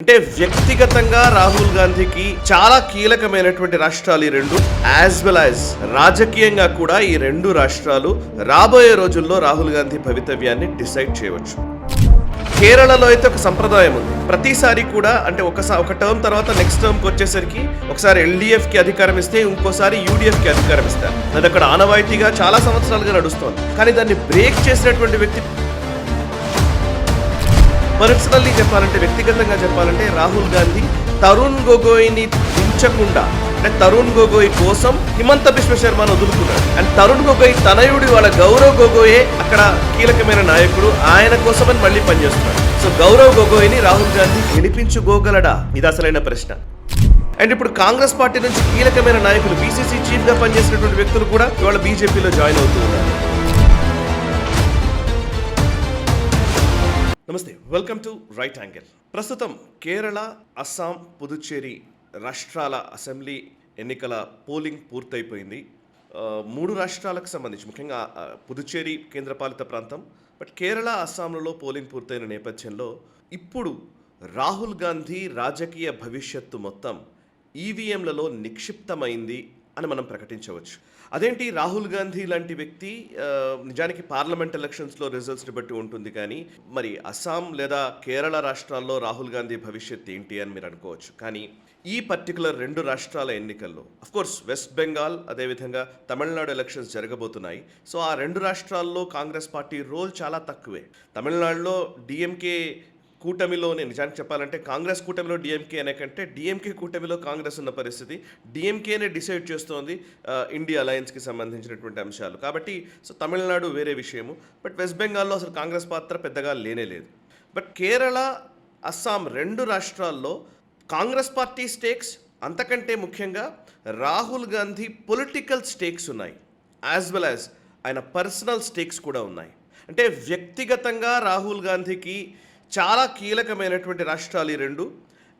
అంటే వ్యక్తిగతంగా రాహుల్ గాంధీకి చాలా కీలకమైనటువంటి రాష్ట్రాలు ఈ రెండు, యాజ్ వెల్ యాజ్ రాజకీయంగా కూడా ఈ రెండు రాష్ట్రాలు రాబోయే రోజుల్లో రాహుల్ గాంధీ భవితవ్యాన్ని డిసైడ్ చేయవచ్చు. కేరళలో అయితే ఒక సంప్రదాయం ఉంది. ప్రతిసారి కూడా అంటే ఒక టర్మ్ తర్వాత నెక్స్ట్ టర్మ్కి వచ్చేసరికి ఒకసారి ఎల్డీఎఫ్ కి అధికారం ఇస్తే ఇంకోసారి యూడీఎఫ్ కి అధికారం ఇస్తారు. అది అక్కడ ఆనవాయితీగా చాలా సంవత్సరాలుగా నడుస్తోంది. కానీ దాన్ని బ్రేక్ చేసినటువంటి వ్యక్తి, పర్సనల్లీ చెప్పాలంటే, వ్యక్తిగతంగా చెప్పాలంటే, రాహుల్ గాంధీ తరుణ్ గొగోయ్ని దించకుండా, అంటే తరుణ్ గొగోయ్ కోసం హిమంత బిశ్వ శర్మను వదులుకున్నాడు. అండ్ తరుణ్ గొగోయ్ తనయుడి వాళ్ళ గౌరవ్ గొగోయే అక్కడ కీలకమైన నాయకుడు, ఆయన కోసమని మళ్ళీ పనిచేస్తున్నాడు. సో గౌరవ్ గొగోయ్ని రాహుల్ గాంధీ గెలిపించుకోగలడా? ఇది అసలైన ప్రశ్న. అండ్ ఇప్పుడు కాంగ్రెస్ పార్టీ నుంచి కీలకమైన నాయకులు, బీసీసీ చీఫ్ గా పనిచేసినటువంటి వ్యక్తులు కూడా ఇవాళ బీజేపీలో జాయిన్ అవుతూ ఉన్నారు. నమస్తే, వెల్కమ్ టు రైట్ యాంగిల్. ప్రస్తుతం కేరళ, అస్సాం, పుదుచ్చేరి రాష్ట్రాల అసెంబ్లీ ఎన్నికల పోలింగ్ పూర్తయిపోయింది. మూడు రాష్ట్రాలకు సంబంధించి, ముఖ్యంగా పుదుచ్చేరి కేంద్రపాలిత ప్రాంతం, బట్ కేరళ, అస్సాంలలో పోలింగ్ పూర్తయిన నేపథ్యంలో ఇప్పుడు రాహుల్ గాంధీ రాజకీయ భవిష్యత్తు మొత్తం ఈవీఎంలలో నిక్షిప్తమైంది అని మనం ప్రకటించవచ్చు. అదేంటి, రాహుల్ గాంధీ లాంటి వ్యక్తి నిజానికి పార్లమెంట్ ఎలక్షన్స్లో రిజల్ట్స్ని బట్టి ఉంటుంది, కానీ మరి అస్సాం లేదా కేరళ రాష్ట్రాల్లో రాహుల్ గాంధీ భవిష్యత్ ఏంటి అని మీరు అనుకోవచ్చు. కానీ ఈ పర్టికులర్ రెండు రాష్ట్రాల ఎన్నికల్లో, అఫ్కోర్స్ వెస్ట్ బెంగాల్, అదేవిధంగా తమిళనాడు ఎలక్షన్స్ జరగబోతున్నాయి. సో ఆ రెండు రాష్ట్రాల్లో కాంగ్రెస్ పార్టీ రోల్ చాలా తక్కువే. తమిళనాడులో డిఎంకే కూటమిలోనే, నిజానికి చెప్పాలంటే కాంగ్రెస్ కూటమిలో డిఎంకే అనే కంటే డిఎంకే కూటమిలో కాంగ్రెస్ ఉన్న పరిస్థితి. డిఎంకేనే డిసైడ్ చేస్తోంది ఇండియా అలయన్స్కి సంబంధించినటువంటి అంశాలు. కాబట్టి సో తమిళనాడు వేరే విషయము, బట్ వెస్ట్ బెంగాల్లో అసలు కాంగ్రెస్ పాత్ర పెద్దగా లేనేలేదు. బట్ కేరళ, అస్సాం రెండు రాష్ట్రాల్లో కాంగ్రెస్ పార్టీ స్టేక్స్, అంతకంటే ముఖ్యంగా రాహుల్ గాంధీ పొలిటికల్ స్టేక్స్ ఉన్నాయి, యాజ్ వెల్ యాజ్ ఆయన పర్సనల్ స్టేక్స్ కూడా ఉన్నాయి. అంటే వ్యక్తిగతంగా రాహుల్ గాంధీకి చాలా కీలకమైనటువంటి రాష్ట్రాలు ఈ రెండు,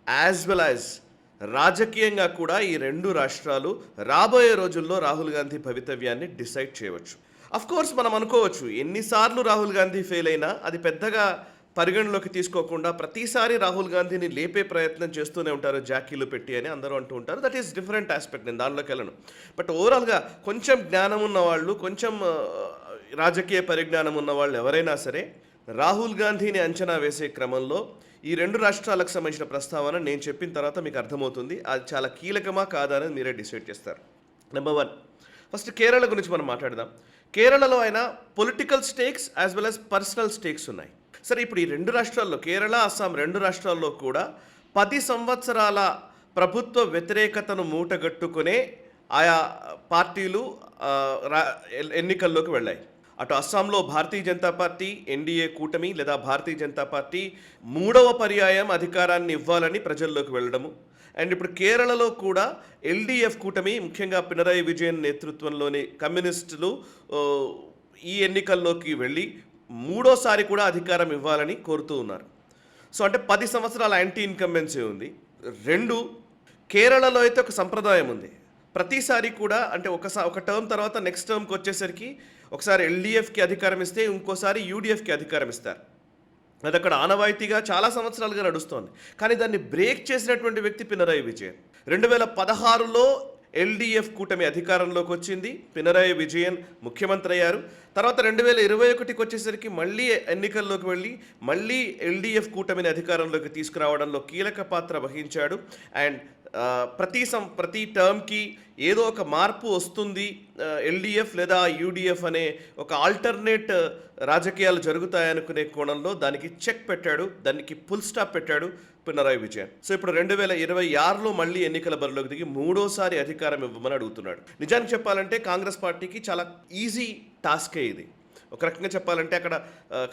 యాజ్ వెల్ యాజ్ రాజకీయంగా కూడా ఈ రెండు రాష్ట్రాలు రాబోయే రోజుల్లో రాహుల్ గాంధీ భవితవ్యాన్ని డిసైడ్ చేయవచ్చు. అఫ్కోర్స్ మనం అనుకోవచ్చు, ఎన్నిసార్లు రాహుల్ గాంధీ ఫెయిల్ అయినా అది పెద్దగా పరిగణలోకి తీసుకోకుండా ప్రతిసారి రాహుల్ గాంధీని లేపే ప్రయత్నం చేస్తూనే ఉంటారు, జాకీలు పెట్టి అని అందరూ అంటూ ఉంటారు. దట్ ఈస్ డిఫరెంట్ ఆస్పెక్ట్, నేను దానిలోకి వెళ్ళను. బట్ ఓవరాల్గా కొంచెం జ్ఞానం ఉన్న వాళ్ళు, కొంచెం రాజకీయ పరిజ్ఞానం ఉన్న వాళ్ళు ఎవరైనా సరే రాహుల్ గాంధీని అంచనా వేసే క్రమంలో ఈ రెండు రాష్ట్రాలకు సంబంధించిన ప్రస్తావన నేను చెప్పిన తర్వాత మీకు అర్థమవుతుంది, అది చాలా కీలకమా కాదా అని మీరే డిసైడ్ చేస్తారు. నెంబర్ 1, ఫస్ట్ కేరళ గురించి మనం మాట్లాడదాం. కేరళలో ఆయన political స్టేక్స్ as well as personal స్టేక్స్ ఉన్నాయి. సరే, ఇప్పుడు ఈ రెండు రాష్ట్రాల్లో, కేరళ, అస్సాం రెండు రాష్ట్రాల్లో కూడా 10 సంవత్సరాల ప్రభుత్వ వ్యతిరేకతను మూటగట్టుకునే ఆయా పార్టీలు ఎన్నికల్లోకి వెళ్ళాయి. అటు అస్సాంలో భారతీయ జనతా పార్టీ, ఎన్డీఏ కూటమి లేదా భారతీయ జనతా పార్టీ 3వ పర్యాయం అధికారాన్ని ఇవ్వాలని ప్రజల్లోకి వెళ్ళడము. అండ్ ఇప్పుడు కేరళలో కూడా ఎల్డీఎఫ్ కూటమి, ముఖ్యంగా పినరయి విజయన్ నేతృత్వంలోని కమ్యూనిస్టులు ఈ ఎన్నికల్లోకి వెళ్ళి 3వ సారి కూడా అధికారం ఇవ్వాలని కోరుతూ ఉన్నారు. సో అంటే 10 సంవత్సరాల యాంటీ ఇన్కంబెన్సీ ఉంది. 2, కేరళలో అయితే ఒక సంప్రదాయం ఉంది. ప్రతిసారి కూడా అంటే ఒక టర్మ్ తర్వాత నెక్స్ట్ టర్మ్కి వచ్చేసరికి ఒకసారి ఎల్డీఎఫ్కి అధికారం ఇస్తే ఇంకోసారి యూడీఎఫ్కి అధికారం ఇస్తారు. అది అక్కడ ఆనవాయితీగా చాలా సంవత్సరాలుగా నడుస్తోంది. కానీ దాన్ని బ్రేక్ చేసినటువంటి వ్యక్తి పినరయి విజయన్. 2016లో ఎల్డీఎఫ్ కూటమి అధికారంలోకి వచ్చింది, పినరయి విజయన్ ముఖ్యమంత్రి అయ్యారు. తర్వాత 2021కి వచ్చేసరికి మళ్ళీ ఎన్నికల్లోకి వెళ్ళి మళ్ళీ ఎల్డీఎఫ్ కూటమిని అధికారంలోకి తీసుకురావడంలో కీలక పాత్ర వహించాడు. అండ్ ప్రతి టర్మ్కి ఏదో ఒక మార్పు వస్తుంది, ఎల్డీఎఫ్ లేదా యూడీఎఫ్ అనే ఒక ఆల్టర్నేట్ రాజకీయాలు జరుగుతాయనుకునే కోణంలో దానికి చెక్ పెట్టాడు, దానికి ఫుల్ స్టాప్ పెట్టాడు పినరయి విజయన్. సో ఇప్పుడు 2026లో మళ్ళీ ఎన్నికల బరిలోకి దిగి 3వ సారి అధికారం ఇవ్వమని అడుగుతున్నాడు. నిజానికి చెప్పాలంటే కాంగ్రెస్ పార్టీకి చాలా ఈజీ టాస్కే ఇది. ఒక రకంగా చెప్పాలంటే అక్కడ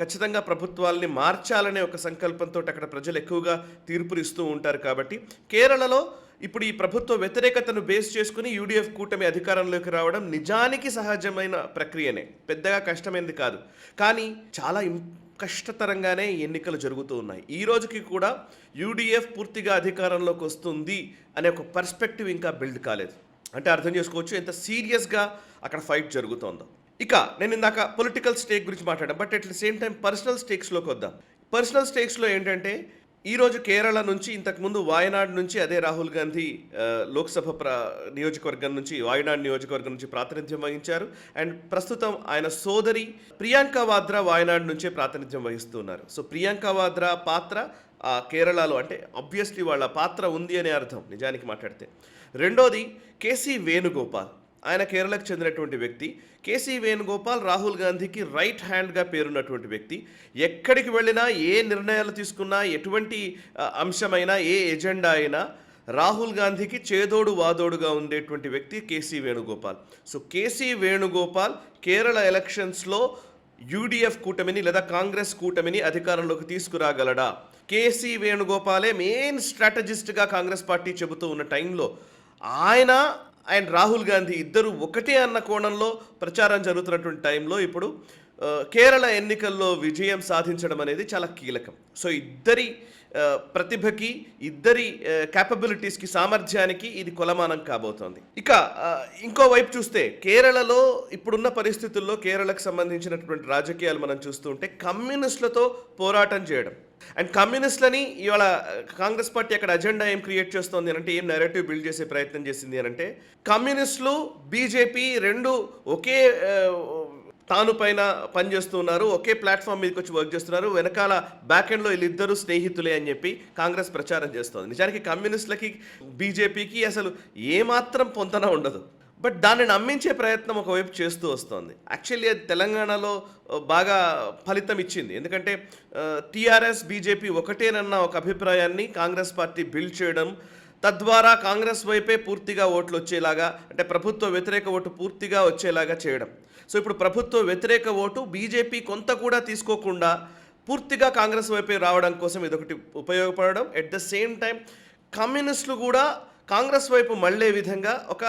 ఖచ్చితంగా ప్రభుత్వాల్ని మార్చాలనే ఒక సంకల్పంతో అక్కడ ప్రజలు ఎక్కువగా తీర్పులు ఇస్తూ ఉంటారు. కాబట్టి కేరళలో ఇప్పుడు ఈ ప్రభుత్వ వ్యతిరేకతను బేస్ చేసుకుని యూడీఎఫ్ కూటమి అధికారంలోకి రావడం నిజానికి సహజమైన ప్రక్రియనే, పెద్దగా కష్టమైనది కాదు. కానీ చాలా కష్టతరంగానే ఎన్నికలు జరుగుతూ ఉన్నాయి. ఈ రోజుకి కూడా యూడీఎఫ్ పూర్తిగా అధికారంలోకి వస్తుంది అనే ఒక పర్స్పెక్టివ్ ఇంకా బిల్డ్ కాలేదు. అంటే అర్థం చేసుకోవచ్చు ఎంత సీరియస్గా అక్కడ ఫైట్ జరుగుతోందో. ఇక నేను ఇందాక పొలిటికల్ స్టేక్ గురించి మాట్లాడాను, but at the same time personal స్టేక్స్లోకి వద్దాం. పర్సనల్ స్టేక్స్లో ఏంటంటే ఈరోజు కేరళ నుంచి ఇంతకుముందు వాయనాడ్ నుంచి అదే రాహుల్ గాంధీ లోక్సభ నియోజకవర్గం నుంచి వాయనాడ్ నియోజకవర్గం నుంచి ప్రాతినిధ్యం వహించారు. అండ్ ప్రస్తుతం ఆయన సోదరి ప్రియాంక వాద్రా వాయనాడ్ నుంచే ప్రాతినిధ్యం వహిస్తున్నారు. సో ప్రియాంక వాద్రా పాత్ర కేరళలో అంటే ఆబ్వియస్లీ వాళ్ళ పాత్ర ఉంది అనే అర్థం నిజానికి మాట్లాడితే. రెండోది కేసీ వేణుగోపాల్, ఆయన కేరళకు చెందినటువంటి వ్యక్తి. కేసీ వేణుగోపాల్ రాహుల్ గాంధీకి రైట్ హ్యాండ్గా పేరున్నటువంటి వ్యక్తి. ఎక్కడికి వెళ్ళినా ఏ నిర్ణయాలు తీసుకున్నా ఎటువంటి అంశమైనా ఏ ఎజెండా అయినా రాహుల్ గాంధీకి చేదోడు వాదోడుగా ఉండేటువంటి వ్యక్తి K C Venugopal. So K C Venugopal Kerala ఎలక్షన్స్లో యూడిఎఫ్ కూటమిని లేదా కాంగ్రెస్ కూటమిని అధికారంలోకి తీసుకురాగలడా? కేసీ వేణుగోపాలే మెయిన్ స్ట్రాటజిస్ట్గా కాంగ్రెస్ పార్టీ చెబుతూ ఉన్న టైంలో ఆయన అండ్ రాహుల్ గాంధీ ఇద్దరు ఒకటే అన్న కోణంలో ప్రచారం జరుగుతున్నటువంటి టైంలో ఇప్పుడు కేరళ ఎన్నికల్లో విజయం సాధించడం అనేది చాలా కీలకం. సో ఇద్దరి ప్రతిభకి, ఇద్దరి క్యాపబిలిటీస్కి, సామర్థ్యానికి ఇది కొలమానం కాబోతోంది. ఇక ఇంకోవైపు చూస్తే కేరళలో ఇప్పుడున్న పరిస్థితుల్లో కేరళకు సంబంధించినటువంటి రాజకీయాలు మనం చూస్తూ ఉంటే కమ్యూనిస్టులతో పోరాటం చేయడం అండ్ కమ్యూనిస్టులని ఇవాళ కాంగ్రెస్ పార్టీ అక్కడ అజెండా ఏం క్రియేట్ చేస్తోంది అంటే, ఏం నెరేటివ్ బిల్డ్ చేసే ప్రయత్నం చేసింది అని అంటే, కమ్యూనిస్టులు బీజేపీ రెండు ఒకే తాను పైన పనిచేస్తున్నారు, ఒకే ప్లాట్ఫామ్ మీదకి వచ్చి వర్క్ చేస్తున్నారు, వెనకాల బ్యాక్ ఎండ్లో వీళ్ళిద్దరూ స్నేహితులే అని చెప్పి కాంగ్రెస్ ప్రచారం చేస్తోంది. నిజానికి కమ్యూనిస్టులకి బీజేపీకి అసలు ఏమాత్రం పొంతన ఉండదు. బట్ దాన్ని నమ్మించే ప్రయత్నం ఒకవైపు చేస్తూ వస్తోంది. యాక్చువల్లీ అది తెలంగాణలో బాగా ఫలితం ఇచ్చింది. ఎందుకంటే టీఆర్ఎస్ బీజేపీ ఒకటేనన్న ఒక అభిప్రాయాన్ని కాంగ్రెస్ పార్టీ బిల్డ్ చేయడం, తద్వారా కాంగ్రెస్ వైపే పూర్తిగా ఓట్లు వచ్చేలాగా, అంటే ప్రభుత్వ వ్యతిరేక ఓటు పూర్తిగా వచ్చేలాగా చేయడం. సో ఇప్పుడు ప్రభుత్వ వ్యతిరేక ఓటు బీజేపీ కొంత కూడా తీసుకోకుండా పూర్తిగా కాంగ్రెస్ వైపే రావడం కోసం ఇదొకటి ఉపయోగపడడం. ఎట్ ద సేమ్ టైం కమ్యూనిస్టులు కూడా కాంగ్రెస్ వైపు మళ్ళే విధంగా ఒక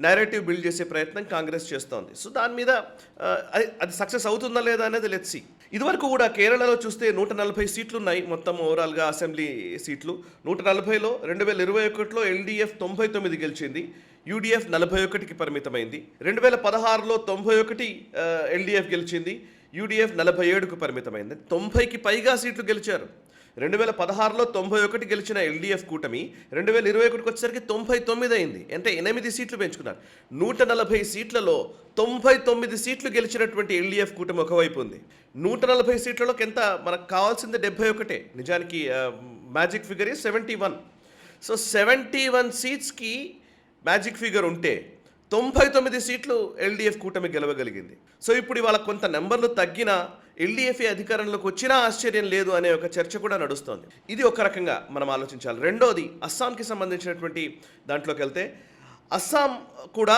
నేరేటివ్ బిల్డ్ చేసే ప్రయత్నం కాంగ్రెస్ చేస్తోంది. సో దాని మీద అది సక్సెస్ అవుతుందా లేదా అనేది లెట్స్ సీ. ఇదివరకు కూడా కేరళలో చూస్తే 140 సీట్లు ఉన్నాయి మొత్తం ఓవరాల్గా అసెంబ్లీ సీట్లు. 140లో 2021లో ఎల్డీఎఫ్ 99 గెలిచింది, యూడీఎఫ్ 41కి పరిమితమైంది. 2016లో 91 ఎల్డీఎఫ్ గెలిచింది, యూడీఎఫ్ 47కు పరిమితమైంది. 90కి పైగా సీట్లు గెలిచారు. 2016లో 91 గెలిచిన ఎల్డీఎఫ్ కూటమి 2021కి వచ్చేసరికి 99 అయింది. అంటే 8 సీట్లు పెంచుకున్నారు. 140 సీట్లలో 99 సీట్లు గెలిచినటువంటి ఎల్డీఎఫ్ కూటమి ఒకవైపు ఉంది. 140 సీట్లలోకి ఎంత మనకు కావాల్సింది 71. నిజానికి మ్యాజిక్ ఫిగర్ 71. సో 71 సీట్స్కి మ్యాజిక్ ఫిగర్ ఉంటే 99 సీట్లు ఎల్డీఎఫ్ కూటమి గెలవగలిగింది. సో ఇప్పుడు ఇవాళ కొంత నెంబర్లు తగ్గినా ఎల్డీఎఫ్ అధికారంలోకి వచ్చినా ఆశ్చర్యం లేదు అనే ఒక చర్చ కూడా నడుస్తోంది. ఇది ఒక రకంగా మనం ఆలోచించాలి. రెండోది అస్సాంకి సంబంధించినటువంటి దాంట్లోకి వెళ్తే, అస్సాం కూడా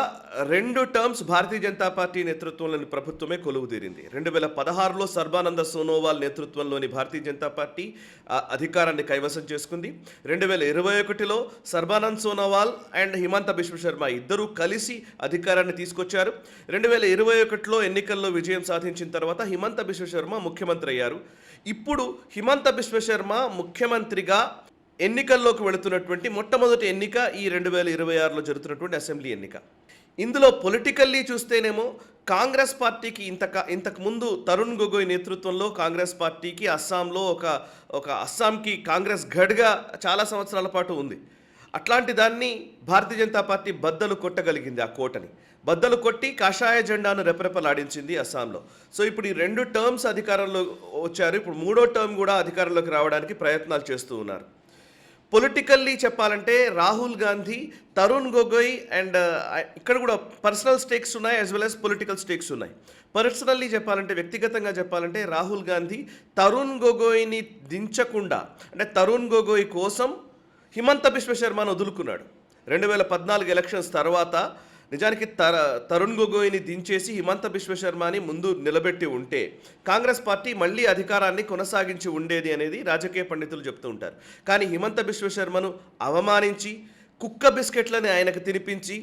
2 టర్మ్స్ భారతీయ జనతా పార్టీ నేతృత్వంలోని ప్రభుత్వమే కొలువుదీరింది. 2016లో సర్బానంద సోనోవాల్ నేతృత్వంలోని భారతీయ జనతా పార్టీ అధికారాన్ని కైవసం చేసుకుంది. 2021లో సర్బానంద్ సోనోవాల్ అండ్ హిమంత బిశ్వ శర్మ ఇద్దరూ కలిసి అధికారాన్ని తీసుకొచ్చారు. 2021లో ఎన్నికల్లో విజయం సాధించిన తర్వాత హిమంత బిశ్వ శర్మ ముఖ్యమంత్రి అయ్యారు. ఇప్పుడు హిమంత బిశ్వ శర్మ ముఖ్యమంత్రిగా ఎన్నికల్లోకి వెళుతున్నటువంటి మొట్టమొదటి ఎన్నిక ఈ 2026లో జరుగుతున్నటువంటి అసెంబ్లీ ఎన్నిక. ఇందులో పొలిటికల్లీ చూస్తేనేమో కాంగ్రెస్ పార్టీకి ఇంతకుముందు తరుణ్ గొగోయ్ నేతృత్వంలో కాంగ్రెస్ పార్టీకి అస్సాంలో ఒక అస్సాంకి కాంగ్రెస్ గడ్గా చాలా సంవత్సరాల పాటు ఉంది. అట్లాంటి దాన్ని భారతీయ జనతా పార్టీ బద్దలు కొట్టగలిగింది. ఆ కోటని బద్దలు కొట్టి కాషాయ జెండాను రెపరెపలాడించింది అస్సాంలో. సో ఇప్పుడు ఈ 2 టర్మ్స్ అధికారంలో వచ్చారు. ఇప్పుడు 3వ టర్మ్ కూడా అధికారంలోకి రావడానికి ప్రయత్నాలు చేస్తూ ఉన్నారు. పొలిటికల్లీ చెప్పాలంటే రాహుల్ గాంధీ, తరుణ్ గొగోయ్ అండ్ ఇక్కడ కూడా పర్సనల్ స్టేక్స్ ఉన్నాయి యాజ్ వెల్ యాజ్ పొలిటికల్ స్టేక్స్ ఉన్నాయి. పర్సనల్లీ చెప్పాలంటే, వ్యక్తిగతంగా చెప్పాలంటే రాహుల్ గాంధీ తరుణ్ గొగోయ్ని దించకుండా, అంటే తరుణ్ గొగోయ్ కోసం హిమంత బిశ్వ శర్మను వదులుకున్నాడు. 2014 ఎలక్షన్స్ తర్వాత నిజానికి తరుణ్ గొగోయ్ని దించేసి హిమంత బిశ్వ శర్మని ముందు నిలబెట్టి ఉంటే కాంగ్రెస్ పార్టీ మళ్ళీ అధికారాన్ని కొనసాగించి ఉండేది అనేది రాజకీయ పండితులు చెప్తూ ఉంటారు. కానీ హిమంత బిశ్వ శర్మను అవమానించి కుక్క బిస్కెట్లని ఆయనకు తినిపించి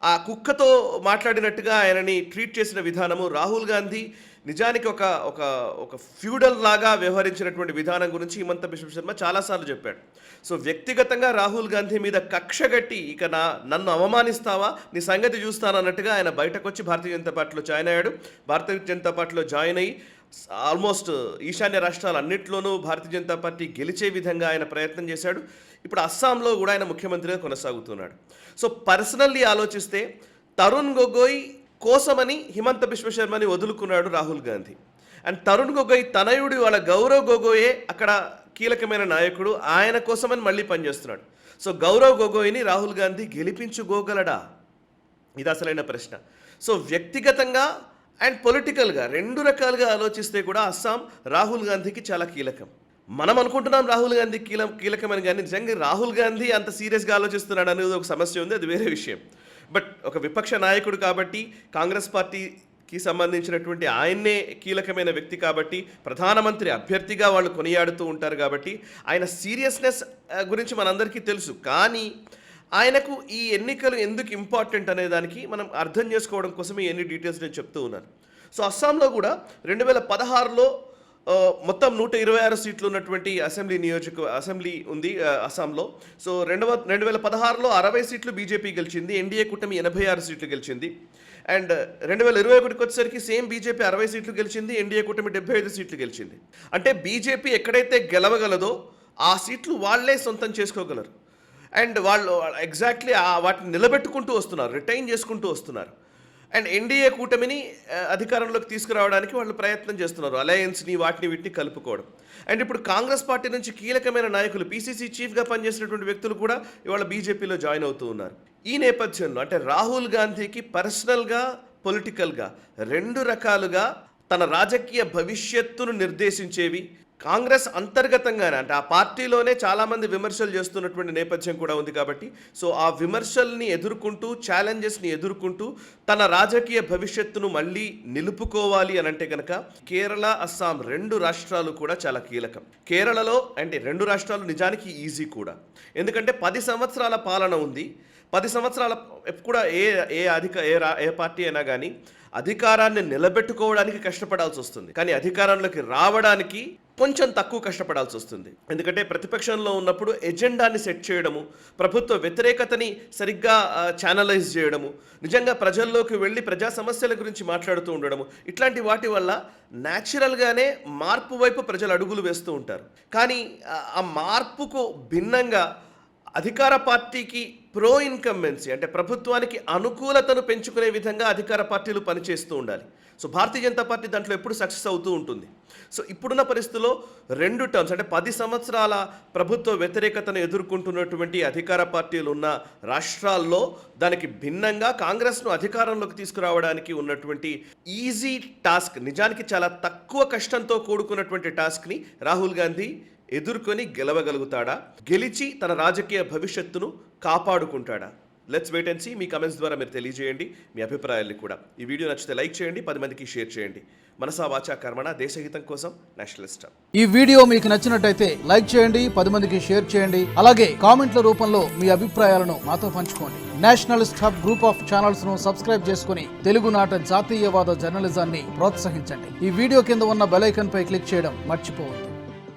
ఆ కుక్కతో మాట్లాడినట్టుగా ఆయనని ట్రీట్ చేసిన విధానము, రాహుల్ గాంధీ నిజానికి ఒక ఒక ఒక ఫ్యూడల్ లాగా వ్యవహరించినటువంటి విధానం గురించి హిమంత బిశ్వ శర్మ చాలాసార్లు చెప్పాడు. సో వ్యక్తిగతంగా రాహుల్ గాంధీ మీద కక్షగట్టి ఇక నన్ను అవమానిస్తావా, నీ సంగతి చూస్తాను అన్నట్టుగా ఆయన బయటకు వచ్చి భారతీయ జనతా పార్టీలో జాయిన్ అయ్యాడు. భారతీయ జనతా పార్టీలో జాయిన్ అయ్యి ఆల్మోస్ట్ ఈశాన్య రాష్ట్రాలు అన్నింటిలోనూ భారతీయ జనతా పార్టీ గెలిచే విధంగా ఆయన ప్రయత్నం చేశాడు. ఇప్పుడు అస్సాంలో కూడా ఆయన ముఖ్యమంత్రిగా కొనసాగుతున్నాడు. సో పర్సనల్లీ ఆలోచిస్తే తరుణ్ గొగోయ్ కోసమని హిమంత బిశ్వ శర్మని వదులుకున్నాడు రాహుల్ గాంధీ. అండ్ తరుణ్ గొగోయ్ తనయుడు వాళ్ళ గౌరవ్ గొగోయే అక్కడ కీలకమైన నాయకుడు, ఆయన కోసమని మళ్ళీ పనిచేస్తున్నాడు. సో గౌరవ్ గొగోయ్ని రాహుల్ గాంధీ గెలిపించుకోగలడా? ఇది అసలైన ప్రశ్న. సో వ్యక్తిగతంగా అండ్ పొలిటికల్గా రెండు రకాలుగా ఆలోచిస్తే కూడా అస్సాం రాహుల్ గాంధీకి చాలా కీలకం. మనం అనుకుంటున్నాం రాహుల్ గాంధీ కీలకమని, కానీ నిజంగా రాహుల్ గాంధీ అంత సీరియస్గా ఆలోచిస్తున్నాడు అనేది ఒక సమస్య ఉంది, అది వేరే విషయం. బట్ ఒక విపక్ష నాయకుడు కాబట్టి, కాంగ్రెస్ పార్టీకి సంబంధించినటువంటి ఆయన్నే కీలకమైన వ్యక్తి కాబట్టి, ప్రధానమంత్రి అభ్యర్థిగా వాళ్ళు కొనియాడుతూ ఉంటారు కాబట్టి ఆయన సీరియస్నెస్ గురించి మనందరికీ తెలుసు. కానీ ఆయనకు ఈ ఎన్నికలు ఎందుకు ఇంపార్టెంట్ అనే దానికి మనం అర్థం చేసుకోవడం కోసం ఈ ఎన్ని డీటెయిల్స్ నేను చెప్తూ ఉన్నాను. సో అస్సాంలో కూడా 2016లో మొత్తం 126 సీట్లు ఉన్నటువంటి అసెంబ్లీ ఉంది అస్సాంలో. సో 2016లో 60 సీట్లు బీజేపీ గెలిచింది, ఎన్డీఏ కూటమి 86 సీట్లు గెలిచింది. అండ్ 2021కి వచ్చేసరికి సేమ్ బీజేపీ 60 సీట్లు గెలిచింది, ఎన్డీఏ కూటమి 75 సీట్లు గెలిచింది. అంటే బీజేపీ ఎక్కడైతే గెలవగలదో ఆ సీట్లు వాళ్ళే సొంతం చేసుకోగలరు. అండ్ వాళ్ళు ఎగ్జాక్ట్లీ వాటిని నిలబెట్టుకుంటూ వస్తున్నారు, రిటైన్ చేసుకుంటూ వస్తున్నారు. అండ్ ఎన్డీఏ కూటమిని అధికారంలోకి తీసుకురావడానికి వాళ్ళు ప్రయత్నం చేస్తున్నారు, అలయన్స్ని వీటిని కలుపుకోవడం. అండ్ ఇప్పుడు కాంగ్రెస్ పార్టీ నుంచి కీలకమైన నాయకులు, పీసీసీ చీఫ్గా పనిచేసినటువంటి వ్యక్తులు కూడా ఇవాళ బీజేపీలో జాయిన్ అవుతూ ఉన్నారు. ఈ నేపథ్యంలో అంటే రాహుల్ గాంధీకి పర్సనల్గా, పొలిటికల్గా రెండు రకాలుగా తన రాజకీయ భవిష్యత్తును నిర్దేశించేవి కాంగ్రెస్ అంతర్గతంగానే, అంటే ఆ పార్టీలోనే చాలామంది విమర్శలు చేస్తున్నటువంటి నేపథ్యం కూడా ఉంది కాబట్టి, సో ఆ విమర్శల్ని ఎదుర్కొంటూ, ఛాలెంజెస్ని ఎదుర్కొంటూ తన రాజకీయ భవిష్యత్తును మళ్ళీ నిలుపుకోవాలి అని అంటే కనుక కేరళ, అస్సాం రెండు రాష్ట్రాలు కూడా చాలా కీలకం. కేరళలో అంటే రెండు రాష్ట్రాలు నిజానికి ఈజీ కూడా, ఎందుకంటే 10 సంవత్సరాల పాలన ఉంది. 10 సంవత్సరాల కూడా ఏ పార్టీ అయినా కానీ అధికారాన్ని నిలబెట్టుకోవడానికి కష్టపడాల్సి వస్తుంది, కానీ అధికారంలోకి రావడానికి కొంచెం తక్కువ కష్టపడాల్సి వస్తుంది. ఎందుకంటే ప్రతిపక్షంలో ఉన్నప్పుడు ఎజెండాని సెట్ చేయడము, ప్రభుత్వ వ్యతిరేకతని సరిగ్గా ఛానలైజ్ చేయడము, నిజంగా ప్రజల్లోకి వెళ్ళి ప్రజా సమస్యల గురించి మాట్లాడుతూ ఉండడము, ఇట్లాంటి వాటి వల్ల న్యాచురల్గానే మార్పు వైపు ప్రజలు అడుగులు వేస్తూ ఉంటారు. కానీ ఆ మార్పుకు భిన్నంగా అధికార పార్టీకి ప్రో ఇన్కంబెన్సీ అంటే ప్రభుత్వానికి అనుకూలతను పెంచుకునే విధంగా అధికార పార్టీలు పనిచేస్తూ ఉండాలి. సో భారతీయ జనతా పార్టీ దాంట్లో ఎప్పుడు సక్సెస్ అవుతూ ఉంటుంది. సో ఇప్పుడున్న పరిస్థితుల్లో 2 టర్మ్స్ అంటే 10 సంవత్సరాల ప్రభుత్వ వ్యతిరేకతను ఎదుర్కొంటున్నటువంటి అధికార పార్టీలు ఉన్న రాష్ట్రాల్లో దానికి భిన్నంగా కాంగ్రెస్ను అధికారంలోకి తీసుకురావడానికి ఉన్నటువంటి ఈజీ టాస్క్, నిజానికి చాలా తక్కువ కష్టంతో కూడుకున్నటువంటి టాస్క్ని రాహుల్ గాంధీ ఎదుర్కొని గెలవగలుగుతాడా, గెలిచి తన రాజకీయ భవిష్యత్తును కాపాడుకుంటాడా? Let's wait and see. మీ కమెంట్స్ ద్వారా మీరు తెలియజేయండి మీ అభిప్రాయాన్ని కూడా. ఈ వీడియో నచ్చితే లైక్ చేయండి, 10 మందికి షేర్ చేయండి. మనసా వాచా కర్మణ, దేశహితం కోసం నేషనలిస్ట్. ఈ వీడియో మీకు నచ్చినట్టయితే లైక్ చేయండి, 10 మందికి షేర్ చేయండి. అలాగే కామెంట్ల రూపంలో మీ అభిప్రాయాలను మాతో పంచుకోండి. Nationalist hub group of channels ను సబ్స్క్రైబ్ చేసుకుని తెలుగునాట జాతీయవాద జర్నలిజాన్ని ప్రోత్సహించండి. ఈ వీడియో కింద ఉన్న బెల్ ఐకాన్ పై క్లిక్ చేయడం మర్చిపోవద్దు.